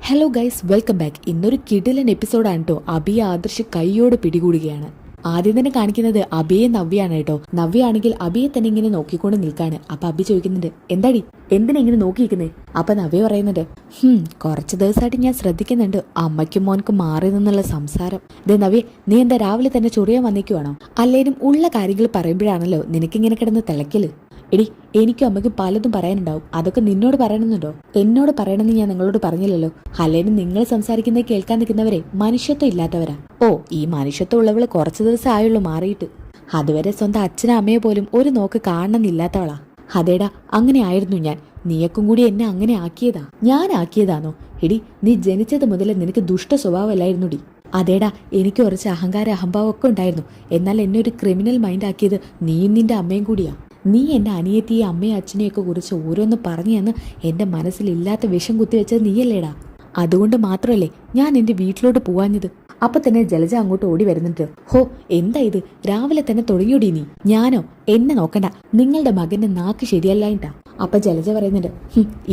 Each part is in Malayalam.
Hello guys, welcome back. ഇന്നൊരു കിടിലൻ എപ്പിസോഡാണ് കേട്ടോ. അബിയെ ആദർശ് കൈയോട് പിടികൂടുകയാണ്. ആദ്യം തന്നെ കാണിക്കുന്നത് അബിയെ നവ്യാണ് കേട്ടോ. നവ്യാണെങ്കിൽ അബിയെ തന്നെ ഇങ്ങനെ നോക്കിക്കൊണ്ട് നിൽക്കാണ്. അപ്പൊ അബി ചോദിക്കുന്നുണ്ട്, എന്താടി എന്തിനാ ഇങ്ങനെ നോക്കിയിരിക്കുന്നത്? അപ്പൊ നവ്യ പറയുന്നുണ്ട്, കുറച്ച് ദിവസമായിട്ട് ഞാൻ ശ്രദ്ധിക്കുന്നുണ്ട് അമ്മയ്ക്കും മോൻക്കും മാറി നിന്നുള്ള സംസാരം. ദേ നവ്യ, നീ എന്താ രാവിലെ തന്നെ ചൊറിയാൻ വന്നേക്കുവാണോ? അല്ലേലും ഉള്ള കാര്യങ്ങൾ പറയുമ്പോഴാണല്ലോ നിനക്കിങ്ങനെ കിടന്ന് തിളക്കല്. എടി, എനിക്കും അമ്മയ്ക്കും പലതും പറയാനുണ്ടാവും. അതൊക്കെ നിന്നോട് പറയണമെന്നുണ്ടോ? എന്നോട് പറയണമെന്ന് ഞാൻ നിങ്ങളോട് പറഞ്ഞില്ലല്ലോ. അല്ലേലും നിങ്ങൾ സംസാരിക്കുന്നത് കേൾക്കാൻ നിൽക്കുന്നവരെ മനുഷ്യത്വം ഇല്ലാത്തവരാ. ഓ, ഈ മനുഷ്യത്വം ഉള്ളവള് കുറച്ചു ദിവസം ആയുള്ളൂ മാറിയിട്ട്. അതുവരെ സ്വന്തം അച്ഛനും അമ്മയെ പോലും ഒരു നോക്ക് കാണണമെന്നില്ലാത്തവളാ. അതേടാ, അങ്ങനെ ആയിരുന്നു ഞാൻ. നീയക്കും കൂടി എന്നെ അങ്ങനെ ആക്കിയതാ. ഞാൻ ആക്കിയതാണോ? എടി, നീ ജനിച്ചത് മുതൽ നിനക്ക് ദുഷ്ട സ്വഭാവമല്ലായിരുന്നുടി. അതേടാ, എനിക്ക് കുറച്ച് അഹംഭാവമൊക്കെ ഉണ്ടായിരുന്നു. എന്നാൽ എന്നെ ഒരു ക്രിമിനൽ മൈൻഡ് ആക്കിയത് നീയും നിന്റെ അമ്മയും കൂടിയാ. നീ എൻ്റെ അനിയത്തിയെ അമ്മയും അച്ഛനെയൊക്കെ കുറിച്ച് ഓരോന്ന് പറഞ്ഞു തന്ന് എൻ്റെ മനസ്സിലില്ലാത്ത വിഷം കുത്തിവെച്ചത് നീയല്ലേടാ. അതുകൊണ്ട് മാത്രമല്ലേ ഞാൻ എൻ്റെ വീട്ടിലോട്ട് പോവാഞ്ഞത്. അപ്പൊ തന്നെ ജലജ അങ്ങോട്ട് ഓടി വരുന്നുണ്ട്. ഹോ, എന്താ ഇത് രാവിലെ തന്നെ തുടങ്ങിയോടി നീ? ഞാനോ? എന്നെ നോക്കണ്ട, നിങ്ങളുടെ മകന്റെ നാക്ക് ശരിയല്ലായിട്ടാ. അപ്പൊ ജലജ പറയുന്നുണ്ട്,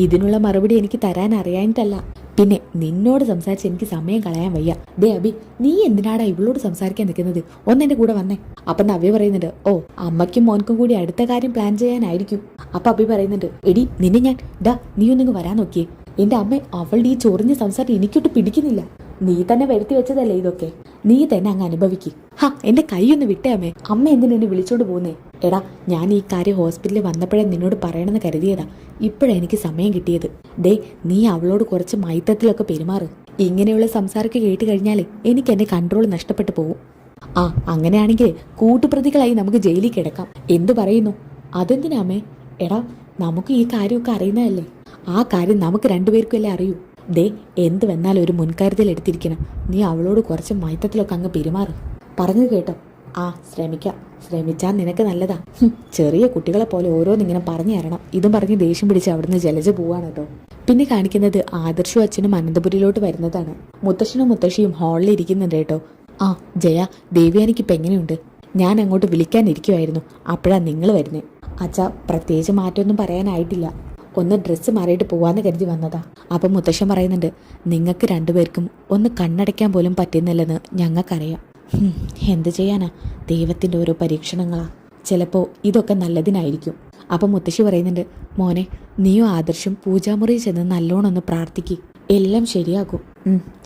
ഇതിനുള്ള മറുപടി എനിക്ക് തരാൻ അറിയാനിട്ടല്ല, പിന്നെ നിന്നോട് സംസാരിച്ച് എനിക്ക് സമയം കളയാൻ വയ്യ. ദേ അബി, നീ എന്തിനാടാ ഇവളോട് സംസാരിക്കാൻ നിൽക്കുന്നത്? ഒന്നെന്റെ കൂടെ വന്നേ. അപ്പൊ നവ്യ പറയുന്നുണ്ട്, ഓ, അമ്മയ്ക്കും മോൻക്കും കൂടി അടുത്ത കാര്യം പ്ലാൻ ചെയ്യാനായിരിക്കും. അപ്പൊ അബി പറയുന്നുണ്ട്, എടി നിന്നെ ഞാൻ നീ ഒന്നിങ്ങ് വരാൻ നോക്കിയേ. എന്റെ അമ്മ അവളുടെ ഈ ചൊറിഞ്ഞ സംസാരം എനിക്കൊട്ട് പിടിക്കുന്നില്ല. നീ തന്നെ വരുത്തി വെച്ചതല്ലേ ഇതൊക്കെ? നീ തന്നെ അങ്ങ് അനുഭവിക്ക്. എന്റെ കൈയൊന്ന് വിട്ടേ അമ്മേ. അമ്മ എന്തിനാ എന്നെ വിളിച്ചോണ്ട് പോകുന്നേ? എടാ, ഞാൻ ഈ കാര്യം ഹോസ്പിറ്റലിൽ വന്നപ്പോഴേ നിന്നോട് പറയണമെന്ന് കരുതിയതാ. ഇപ്പോഴാണ് എനിക്ക് സമയം കിട്ടിയത്. ദേ, നീ അവളോട് കുറച്ച് മൈത്തത്തിലൊക്കെ പെരുമാറ്. ഇങ്ങനെയുള്ള സംസാരമൊക്കെ കേട്ട് കഴിഞ്ഞാൽ എനിക്ക് എന്റെ കൺട്രോൾ നഷ്ടപ്പെട്ടു പോകും. അങ്ങനെയാണെങ്കിൽ കൂട്ടുപ്രതികളായി നമുക്ക് ജയിലിൽ കിടക്കാം. എന്തു പറയുന്നു? അതെന്തിനാ അമ്മേ? എടാ, നമുക്ക് ഈ കാര്യമൊക്കെ അറിയുന്നതല്ലേ. ആ കാര്യം നമുക്ക് രണ്ടുപേർക്കും അല്ലേ അറിയൂ. ദേ, എന്ത് വന്നാലും ഒരു മുൻകരുതൽ എടുത്തിരിക്കണം. നീ അവളോട് കുറച്ച് മയത്തത്തിലൊക്കെ അങ്ങ് പെരുമാറ്. പറഞ്ഞത് കേട്ടോ? ശ്രമിച്ചാൽ നിനക്ക് നല്ലതാ. ചെറിയ കുട്ടികളെ പോലെ ഓരോന്നിങ്ങനെ പറഞ്ഞു തരണം. ഇതും പറഞ്ഞ് ദേഷ്യം പിടിച്ച് അവിടുന്ന് ജലജ പോവാണ് കേട്ടോ. പിന്നെ കാണിക്കുന്നത് ആദർശും അച്ഛനും അനന്തപുരിയിലോട്ട് വരുന്നതാണ്. മുത്തശ്ശനും മുത്തശ്ശിയും ഹാളിൽ ഇരിക്കുന്നുണ്ട് കേട്ടോ. ജയ, ദേവ്യാനിക്കിപ്പോൾ എങ്ങനെയുണ്ട്? ഞാൻ അങ്ങോട്ട് വിളിക്കാനിരിക്കുമായിരുന്നു, അപ്പോഴാണ് നിങ്ങൾ വരുന്നത്. അച്ഛാ, പ്രത്യേകിച്ച് മാറ്റമൊന്നും പറയാനായിട്ടില്ല. ഒന്ന് ഡ്രസ്സ് മാറിയിട്ട് പോവാന്ന് കരുതി വന്നതാ. അപ്പം മുത്തശ്ശൻ പറയുന്നുണ്ട്, നിങ്ങൾക്ക് രണ്ടുപേർക്കും ഒന്ന് കണ്ണടയ്ക്കാൻ പോലും പറ്റുന്നില്ലെന്ന് ഞങ്ങൾക്കറിയാം. എന്ത് ചെയ്യാനാ, ദൈവത്തിൻ്റെ ഓരോ പരീക്ഷണങ്ങളാ. ചിലപ്പോൾ ഇതൊക്കെ നല്ലതിനായിരിക്കും. അപ്പം മുത്തശ്ശി പറയുന്നുണ്ട്, മോനെ, നീയും ആദർശം പൂജാമുറിയിൽ ചെന്ന് നല്ലോണം ഒന്ന് പ്രാർത്ഥിക്ക്. എല്ലാം ശരിയാകും.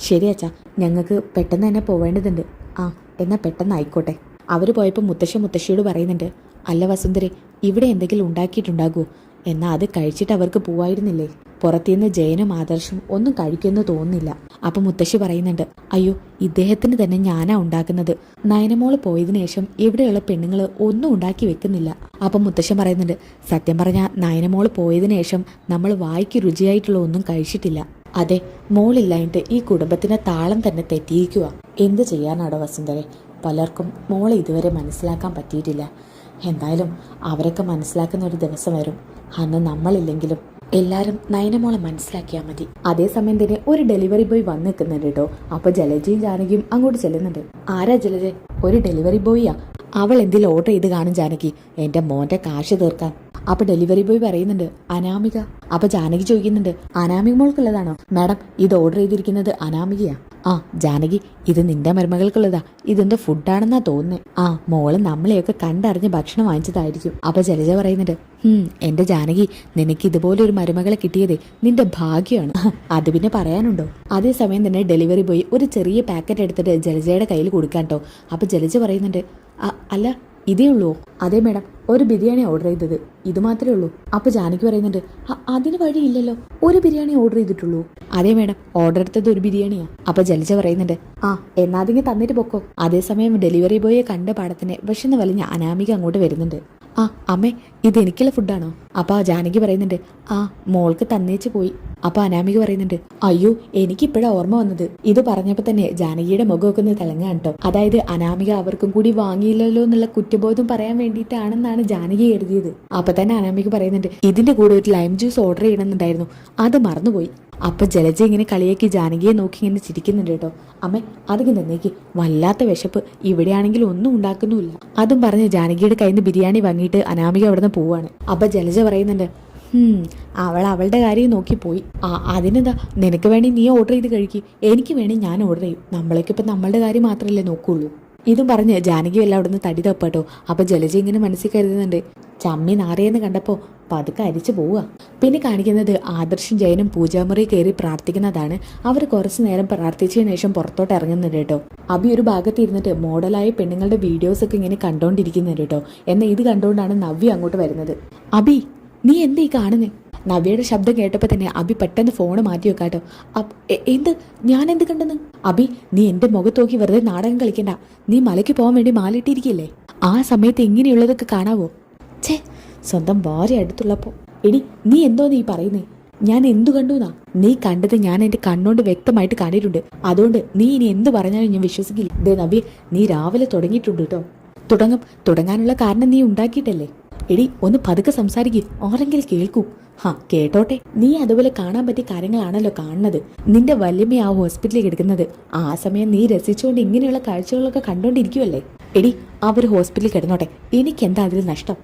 ശരിയാച്ചാ, ഞങ്ങൾക്ക് പെട്ടെന്ന് തന്നെ പോവേണ്ടതുണ്ട്. എന്നാൽ പെട്ടെന്ന് ആയിക്കോട്ടെ. അവർ പോയപ്പോൾ മുത്തശ്ശിയോട് പറയുന്നുണ്ട്, അല്ല വസുന്ധരെ, ഇവിടെ എന്തെങ്കിലും ഉണ്ടാക്കിയിട്ടുണ്ടാകുമോ? എന്നാൽ അത് കഴിച്ചിട്ട് അവർക്ക് പോവായിരുന്നില്ലേ? പുറത്തുനിന്ന് ജയനും ആദർശും ഒന്നും കഴിക്കുമെന്ന് തോന്നുന്നില്ല. അപ്പം മുത്തശ്ശി പറയുന്നുണ്ട്, അയ്യോ, ഇദ്ദേഹത്തിന് തന്നെ ഞാനാ ഉണ്ടാക്കുന്നത്. നയനമോള് പോയതിനു ശേഷം ഇവിടെയുള്ള പെണ്ണുങ്ങൾ ഒന്നും ഉണ്ടാക്കി വെക്കുന്നില്ല. അപ്പം മുത്തശ്ശൻ പറയുന്നുണ്ട്, സത്യം പറഞ്ഞാൽ നയനമോള് പോയതിനു ശേഷം നമ്മൾ വായിക്ക് രുചിയായിട്ടുള്ള ഒന്നും കഴിച്ചിട്ടില്ല. അതെ, മോളില്ലായിട്ട് ഈ കുടുംബത്തിന്റെ താളം തന്നെ തെറ്റിയിരിക്കുക. എന്ത് ചെയ്യാനാടോ വസുന്ധരെ? പലർക്കും മോളെ ഇതുവരെ മനസ്സിലാക്കാൻ പറ്റിയിട്ടില്ല. എന്തായാലും അവരൊക്കെ മനസ്സിലാക്കുന്ന ഒരു ദിവസം വരും. അന്ന് നമ്മളില്ലെങ്കിലും എല്ലാവരും നയനമോളെ മനസ്സിലാക്കിയാൽ മതി. അതേസമയം തന്നെ ഒരു ഡെലിവറി ബോയ് വന്ന് നിൽക്കുന്നുണ്ട് കേട്ടോ. അപ്പൊ ജലജയും ജാനകിയും അങ്ങോട്ട് ചെല്ലുന്നുണ്ട്. ആരാ ജലജ? ഒരു ഡെലിവറി ബോയിയാ. അവൾ എന്തെങ്കിലും ഓർഡർ ചെയ്ത് കാണും ജാനകി, എന്റെ മോന്റെ കാശ് തീർക്കാൻ. അപ്പൊ ഡെലിവറി ബോയ് പറയുന്നുണ്ട്, അനാമിക. അപ്പൊ ജാനകി ചോദിക്കുന്നുണ്ട്, അനാമിക മോൾക്കുള്ളതാണോ? മാഡം, ഇത് ഓർഡർ ചെയ്തിരിക്കുന്നത് അനാമികയാ. ജാനകി, ഇത് നിന്റെ മരുമകൾക്കുള്ളതാ. ഇതെന്തോ ഫുഡാണെന്നാ തോന്നുന്നേ. മോള് നമ്മളെയൊക്കെ കണ്ടറിഞ്ഞ് ഭക്ഷണം വാങ്ങിച്ചതായിരിക്കും. അപ്പൊ ജലജ പറയുന്നുണ്ട്, എന്റെ ജാനകി, നിനക്ക് ഇതുപോലെ ഒരു മരുമകളെ കിട്ടിയതേ നിന്റെ ഭാഗ്യമാണ്. അത് പിന്നെ പറയാനുണ്ടോ? അതേസമയം തന്നെ ഡെലിവറി ബോയ് ഒരു ചെറിയ പാക്കറ്റ് എടുത്തിട്ട് ജലജയുടെ കയ്യിൽ കൊടുക്കാൻ കേട്ടോ. അപ്പൊ ജലജ പറയുന്നുണ്ട്, അല്ല, ഇതേ ഉള്ളൂ? അതെ മാഡം, ഒരു ബിരിയാണി ഓർഡർ ചെയ്തത്, ഇത് മാത്രമേ ഉള്ളൂ. അപ്പൊ ജാനകി പറയുന്നുണ്ട്, അതിന് വഴിയില്ലല്ലോ, ഒരു ബിരിയാണി ഓർഡർ ചെയ്തിട്ടുള്ളൂ. അതെ മാഡം, ഓർഡർ എടുത്തത് ഒരു ബിരിയാണിയാ. അപ്പൊ ജലജ പറയുന്നുണ്ട്, എന്നാതെങ്കിൽ തന്നിട്ട് പൊക്കോ. അതേസമയം ഡെലിവറി ബോയെ കണ്ട പാടത്തിന് വിശന്ന് വലിഞ്ഞ അനാമിക അങ്ങോട്ട് വരുന്നുണ്ട്. അമ്മേ, ഇത് എനിക്കുള്ള ഫുഡാണോ? അപ്പൊ ജാനകി പറയുന്നുണ്ട്, മോൾക്ക് തന്നേച്ച് പോയി. അപ്പൊ അനാമിക പറയുന്നുണ്ട്, അയ്യോ, എനിക്കിപ്പോഴാ ഓർമ്മ വന്നത്. ഇത് പറഞ്ഞപ്പോ തന്നെ ജാനകിയുടെ മുഖമൊക്കെ ഒന്ന് തിളങ്ങാൻ കേട്ടോ. അതായത് അനാമിക അവർക്കും കൂടി വാങ്ങിയില്ലല്ലോ എന്നുള്ള കുറ്റബോധം പറയാൻ വേണ്ടിയിട്ടാണെന്നാണ് ജാനകി എഴുതിയത്. അപ്പൊ തന്നെ അനാമിക പറയുന്നുണ്ട്, ഇതിന്റെ കൂടെ ഒരു ലൈം ജ്യൂസ് ഓർഡർ ചെയ്യണമെന്നുണ്ടായിരുന്നു, അത് മറന്നുപോയി. അപ്പൊ ജലജ ഇങ്ങനെ കളിയാക്കി ജാനകിയെ നോക്കി ഇങ്ങനെ ചിരിക്കുന്നുണ്ട് കേട്ടോ. അമ്മേ, അതിങ്ങനെ നിന്നേക്ക്, വല്ലാത്ത വിശപ്പ്, ഇവിടെയാണെങ്കിൽ ഒന്നും ഉണ്ടാക്കുന്നുമില്ല. അതും പറഞ്ഞ് ജാനകിയുടെ കയ്യിൽ നിന്ന് ബിരിയാണി വാങ്ങിയിട്ട് അനാമിക അവിടെ നിന്ന് പോവാണ്. അപ്പൊ ജലജ പറയുന്നുണ്ട്, അവൾ അവളുടെ കാര്യം നോക്കിപ്പോയി. അതിനെന്താ, നിനക്ക് വേണ്ടി നീ ഓർഡർ ചെയ്ത് കഴിക്കും, എനിക്ക് വേണ്ടി ഞാൻ ഓർഡർ ചെയ്യും. നമ്മളേക്കിപ്പോൾ നമ്മളുടെ കാര്യം മാത്രമല്ലേ നോക്കുള്ളൂ. ഇതും പറഞ്ഞ് ജാനകി എല്ലാം അവിടെ നിന്ന് തടി തപ്പാട്ടോ. അപ്പോൾ ജലജ ഇങ്ങനെ മനസ്സിൽ കരുതുന്നുണ്ട്, ചമ്മി നാറിയെന്ന് കണ്ടപ്പോൾ പതുക്കെ അരിച്ചു പോവുക. പിന്നെ കാണിക്കുന്നത് ആദർശും ജയനും പൂജാമുറി കയറി പ്രാർത്ഥിക്കുന്നതാണ്. അവർ കുറച്ചു നേരം പ്രാർത്ഥിച്ചതിന് ശേഷം പുറത്തോട്ട് ഇറങ്ങുന്നുണ്ട് കേട്ടോ. അബി ഒരു ഭാഗത്ത് ഇരുന്നിട്ട് മോഡലായ പെണ്ണുങ്ങളുടെ വീഡിയോസൊക്കെ ഇങ്ങനെ കണ്ടോണ്ടിരിക്കുന്നുണ്ട് കേട്ടോ. എന്നാൽ ഇത് കണ്ടുകൊണ്ടാണ് നവ്യ അങ്ങോട്ട് വരുന്നത്. അബി, നീ എന്തീ കാണുന്നേ? നവ്യയുടെ ശബ്ദം കേട്ടപ്പോൾ തന്നെ അബി പെട്ടെന്ന് ഫോണ് മാറ്റി വെക്കാട്ടോ. എന്ത്? ഞാൻ എന്ത് കണ്ടെന്ന്? അബി, നീ എൻ്റെ മുഖത്ത് നോക്കി വെറുതെ നാടകം കളിക്കണ്ട. നീ മലയ്ക്ക് പോകാൻ വേണ്ടി മാലിട്ടിരിക്കില്ലേ? ആ സമയത്ത് എങ്ങനെയുള്ളതൊക്കെ കാണാവോ? ഛേ, സ്വന്തം ഭാര്യ അടുത്തുള്ളപ്പോൾ. എടി, നീ എന്തോ നീ പറയുന്നേ? ഞാൻ എന്തു കണ്ടുന്നാ? നീ കണ്ടത് ഞാൻ എൻ്റെ കണ്ണോണ്ട് വ്യക്തമായിട്ട് കണ്ടിട്ടുണ്ട്. അതുകൊണ്ട് നീ ഇനി എന്ത് പറഞ്ഞാലും ഞാൻ വിശ്വസിക്കില്ല. ദേ നവ്യ, നീ രാവിലെ തുടങ്ങിയിട്ടുണ്ട് കേട്ടോ. തുടങ്ങാനുള്ള കാരണം നീ ഉണ്ടാക്കിയിട്ടല്ലേ? എടി, ഒന്ന് പതുക്കെ സംസാരിക്കും, ആരെങ്കിലും കേൾക്കൂ. കേട്ടോട്ടെ. നീ അതുപോലെ കാണാൻ പറ്റിയ കാര്യങ്ങളാണല്ലോ കാണുന്നത്. നിന്റെ വല്യമ്മ ആ ഹോസ്പിറ്റലിൽ കിടക്കുന്നത്. ആ സമയം നീ രസിച്ചുകൊണ്ട് ഇങ്ങനെയുള്ള കാഴ്ചകളൊക്കെ കണ്ടോണ്ടിരിക്കുവല്ലേ? എടി, അവർ ഹോസ്പിറ്റലിൽ കിടന്നോട്ടെ, എനിക്കെന്താ അതിൽ നഷ്ടം?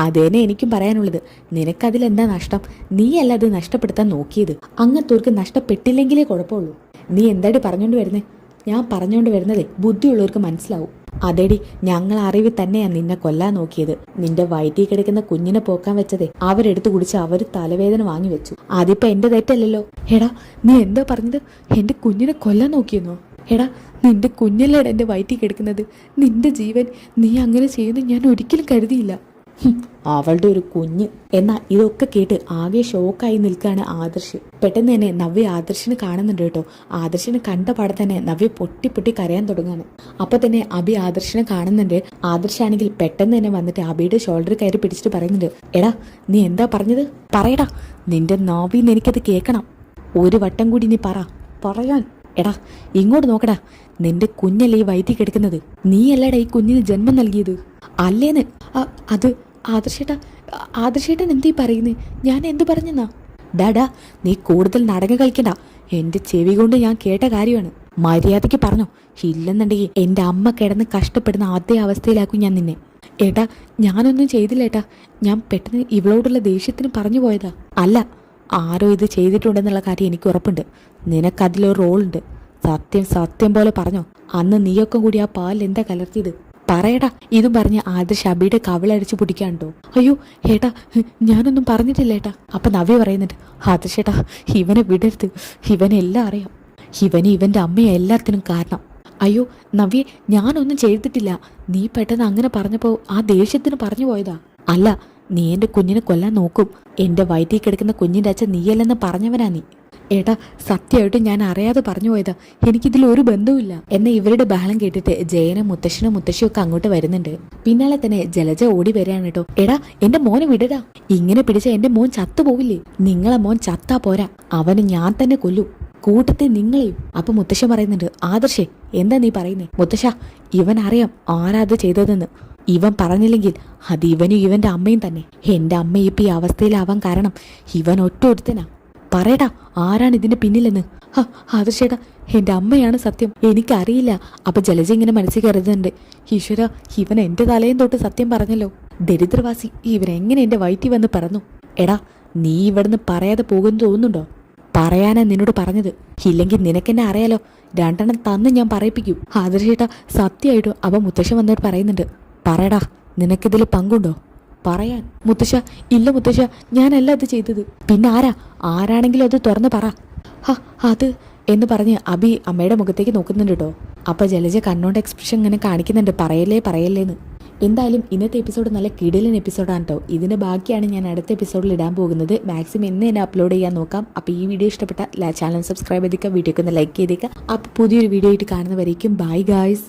അതേനെ എനിക്കും പറയാനുള്ളത്. നിനക്കതിലെന്താ നഷ്ടം? നീയല്ല അത് നഷ്ടപ്പെടുത്താൻ നോക്കിയത്. അങ്ങനത്തോർക്ക് നഷ്ടപ്പെട്ടില്ലെങ്കിലേ കുഴപ്പമുള്ളൂ. നീ എന്താടി പറഞ്ഞോണ്ട് വരുന്നേ? ഞാൻ പറഞ്ഞോണ്ട് വരുന്നതേ ബുദ്ധിയുള്ളവർക്ക് മനസ്സിലാവും. അതെടി, ഞങ്ങൾ അറിവ് തന്നെയാണ് നിന്നെ കൊല്ലാൻ നോക്കിയത്. നിന്റെ വയറ്റിൽ കിടക്കുന്ന കുഞ്ഞിനെ പോക്കാൻ വെച്ചതേ അവരെടുത്ത് കുടിച്ച് അവർ തലവേദന വാങ്ങി വെച്ചു. അതിപ്പോ എന്റെ തെറ്റല്ലല്ലോ. എടാ, നീ എന്താ പറഞ്ഞത്? എന്റെ കുഞ്ഞിനെ കൊല്ലാൻ നോക്കിയെന്നോ? എടാ, നിന്റെ കുഞ്ഞല്ലേടാ എന്റെ വയറ്റിൽ കിടക്കുന്നത്. നിന്റെ ജീവൻ നീ അങ്ങനെ ചെയ്യുന്നത് ഞാൻ ഒരിക്കലും കരുതിയില്ല. അവളുടെ ഒരു കുഞ്ഞ്. എന്നാൽ ഇതൊക്കെ കേട്ട് ആകെ ഷോക്കായി നിൽക്കുകയാണ് ആദർശ്. പെട്ടെന്ന് തന്നെ നവ്യ ആദർശിനെ കാണുന്നുണ്ട് കേട്ടോ. ആദർശിനെ കണ്ട പാടെ തന്നെ നവ്യ പൊട്ടി പൊട്ടി കരയാൻ തുടങ്ങുകയാണ്. അപ്പൊ തന്നെ അബി ആദർശിനെ കാണുന്നുണ്ട്. ആദർശാണെങ്കിൽ പെട്ടെന്ന് തന്നെ വന്നിട്ട് അബിയുടെ ഷോൾഡർ കയറി പിടിച്ചിട്ട് പറയുന്നുണ്ട്, എടാ, നീ എന്താ പറഞ്ഞത്? പറയടാ, നിന്റെ നാവിന്ന് എനിക്കത് കേൾക്കണം. ഒരു വട്ടം കൂടി നീ പറയാൻ. എടാ, ഇങ്ങോട്ട് നോക്കടാ, നിന്റെ കുഞ്ഞല്ലേ ഈ വയറ്റിൽ കിടക്കുന്നത്. നീയല്ലടാ ഈ കുഞ്ഞിന് ജന്മം നൽകിയത്. അല്ലേന്ന്? അത് ആദർശേട്ടൻ എന്തീ പറയുന്നേ? ഞാൻ എന്തു പറഞ്ഞെന്നാ? ഡാഡാ, നീ കൂടുതൽ നാടകം കളിക്കണ്ട. എന്റെ ചെവി കൊണ്ട് ഞാൻ കേട്ട കാര്യമാണ്. മര്യാദയ്ക്ക് പറഞ്ഞോ. ഇല്ലെന്നുണ്ടെങ്കിൽ എന്റെ അമ്മ കിടന്ന് കഷ്ടപ്പെടുന്ന അതേ അവസ്ഥയിലാക്കും ഞാൻ നിന്നെ. ഏട്ടാ, ഞാനൊന്നും ചെയ്തില്ല ഏട്ടാ. ഞാൻ പെട്ടെന്ന് ഇവളോടുള്ള ദേഷ്യത്തിന് പറഞ്ഞു പോയതാ. അല്ല, ആരോ ഇത് ചെയ്തിട്ടുണ്ടെന്നുള്ള കാര്യം എനിക്ക് ഉറപ്പുണ്ട്. നിനക്കതിലൊരു റോളുണ്ട്. സത്യം പോലെ പറഞ്ഞോ. അന്ന് നീയൊക്കെ കൂടി ആ പാലിൽ എന്താ കലർത്തിയത്? പറയടാ. ഇതും പറഞ്ഞ് ആദർശ് അബിയുടെ കവിളടിച്ച് പൊടിക്കാണ്ടോ. അയ്യോ ഏട്ടാ, ഞാനൊന്നും പറഞ്ഞിട്ടില്ല ഏട്ടാ. അപ്പൊ നവ്യ പറയുന്നുണ്ട്, ആദർശേട്ടാ, ഇവനെ വിടരുത്. ഇവനെല്ലാം അറിയാം. ഇവന്റെ അമ്മയെ എല്ലാത്തിനും കാരണം. അയ്യോ നവ്യ, ഞാനൊന്നും ചെയ്തിട്ടില്ല. നീ പെട്ടെന്ന് അങ്ങനെ പറഞ്ഞപ്പോൾ ആ ദേഷ്യത്തിന് പറഞ്ഞു പോയതാ. അല്ല, നീ എൻ്റെ കുഞ്ഞിനെ കൊല്ലാൻ നോക്കും. എൻ്റെ വയറ്റിൽ കിടക്കുന്ന കുഞ്ഞിൻ്റെ അച്ഛൻ നീയല്ലെന്ന് പറഞ്ഞവനാ നീ. ഏട്ടാ, സത്യമായിട്ടും ഞാൻ അറിയാതെ പറഞ്ഞു പോയതാ. എനിക്കിതിലൊരു ബന്ധവുമില്ല. എന്നാൽ ഇവരുടെ ബഹളം കേട്ടിട്ട് ജയനും മുത്തശ്ശനും മുത്തശ്ശിയും ഒക്കെ അങ്ങോട്ട് വരുന്നുണ്ട്. പിന്നാലെ തന്നെ ജലജ ഓടി വരികയാണ് കേട്ടോ. എടാ, എന്റെ മോനെ വിടടാ. ഇങ്ങനെ പിടിച്ച എന്റെ മോൻ ചത്തുപോവില്ലേ? നിങ്ങളെ മോൻ ചത്താ പോരാ, അവന് ഞാൻ തന്നെ കൊല്ലൂ, കൂട്ടത്തെ നിങ്ങളെയും. അപ്പൊ മുത്തശ്ശൻ പറയുന്നുണ്ട്, ആദർശേ, എന്താ നീ പറയുന്നേ? മുത്തശ്ശ, ഇവൻ അറിയാം ആരാ അത് ചെയ്തതെന്ന്. ഇവൻ പറഞ്ഞില്ലെങ്കിൽ അത് ഇവനും ഇവന്റെ അമ്മയും തന്നെ. എന്റെ അമ്മ ഇപ്പൊ ഈ അവസ്ഥയിലാവാൻ കാരണം ഇവൻ ഒറ്റ ഒരുത്തനാ. പറയടാ, ആരാണ് ഇതിന്റെ പിന്നിലെന്ന്? ആദർശേട്ടാ, എന്റെ അമ്മയാണ് സത്യം. എനിക്കറിയില്ല. അപ്പൊ ജലജ ഇങ്ങനെ മനസ്സിൽ കരുതുന്നുണ്ട്, ഈശ്വര, ഇവൻ എന്റെ തലയും തൊട്ട് സത്യം പറഞ്ഞല്ലോ. ദരിദ്രവാസി, ഇവരെങ്ങനെ എന്റെ വയറ്റിൽ വന്ന് പറന്നു? എടാ, നീ ഇവിടുന്ന് പറയാതെ പോകുന്നു തോന്നുന്നുണ്ടോ? പറയാനാ നിന്നോട് പറഞ്ഞത്. ഇല്ലെങ്കിൽ നിനക്കെന്നെ അറിയാലോ. 2 എണ്ണം തന്ന് ഞാൻ പറയിപ്പിക്കും. ആദർശേട്ടാ, സത്യമായിട്ടും. അപ്പൊ മുത്തശ്ശൻ വന്നോട് പറയുന്നുണ്ട്, പറയടാ, നിനക്കിതിൽ പങ്കുണ്ടോ? പറയാൻ. മുത്തശ്ശ, ഇല്ല മുത്തശ്ശ, ഞാനല്ല അത് ചെയ്തത്. പിന്നെ ആരാണെങ്കിലും അത് തുറന്ന് പറ. അത് എന്ന് പറഞ്ഞ് അബി അമ്മയുടെ മുഖത്തേക്ക് നോക്കുന്നുണ്ട് കേട്ടോ. അപ്പൊ ജലജ കണ്ണോണ്ട് എക്സ്പ്രഷൻ ഇങ്ങനെ കാണിക്കുന്നുണ്ട്, പറയല്ലേന്ന്. എന്തായാലും ഇന്നത്തെ എപ്പിസോഡ് നല്ല കിടിലൻ എപ്പിസോഡാണ് കേട്ടോ. ഇതിന്റെ ബാക്കിയാണ് ഞാൻ അടുത്ത എപ്പിസോഡിൽ ഇടാൻ പോകുന്നത്. മാക്സിമം ഇന്ന് തന്നെ അപ്ലോഡ് ചെയ്യാൻ നോക്കാം. അപ്പോൾ ഈ വീഡിയോ ഇഷ്ടപ്പെട്ട ചാനൽ സബ്സ്ക്രൈബ് ചെയ്തേക്കുക, വീഡിയോക്ക് ഒന്ന് ലൈക്ക് ചെയ്തേക്കുക. അപ്പോൾ പുതിയൊരു വീഡിയോ ആയിട്ട് കാണുന്നവരേക്കും ബൈ ഗായ്സ്.